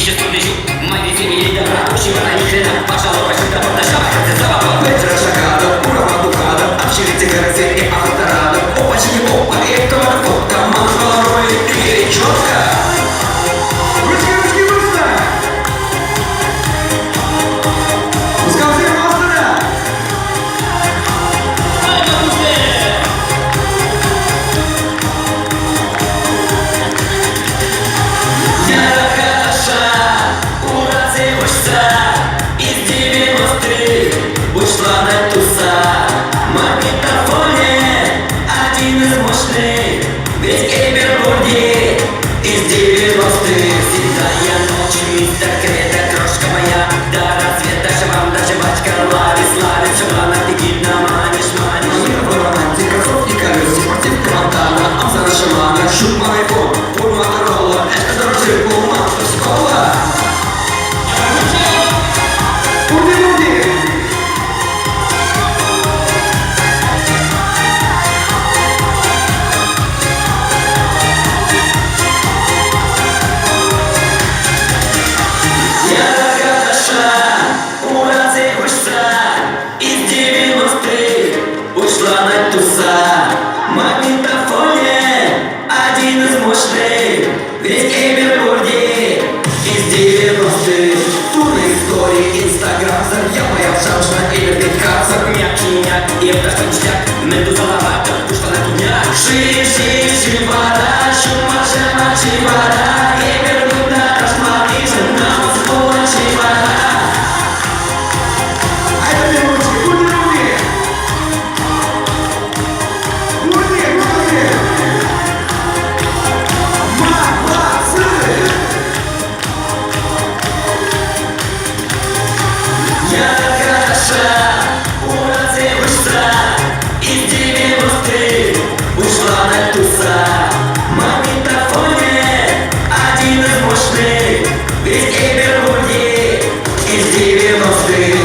несчастный жук. Мои земли добра, общего на них хрена. Пожалуй, пошли до порта, это забава. Ветра шагада, урова духада, общили цигареты и авторада. Опа, чьи опа, и это фотка, мама и четко. Ручки, ручки, быстро! Пускай все мастера! Я хороша, ура, девушка. Из 90-х ушла на туса. Магнитофоне один из мощных. Ведь Эбербурги из 90-х. Всегда я ночью мистер Крета, крошка моя. До рассвета шамам доживать калари. Славит шамана, бегит на маниш, маниш. Мир романтика, кроссовки, колеса, спортивка, Монтана, Амзара, шамана, шут, майфон, форма Королла, это дорожи, полма, школа. Буди-буди! Я хороша, ура, девушка. Из 90-х ушла на туса. Магнитофоне один из мощных. Ведь Эбербурги из 90-х. Турные истории, инстаграм, я моя шамшна или пикапса. Мягкий няк, и это штучняк. Медуза ловата, ушла на тунyak. Ши-ши-ши-вара, шума-шама, ши-вара. Эбербурга, кошмар, и жена, мозгова, ши-вара. А это минутки, буди-буди! Буди-буди! Молодцы! Я хороша, ура, девушка. Из 90-х ушла на туса. Магнитофоне один из мощных. Ведь Эбербурги из 90-х.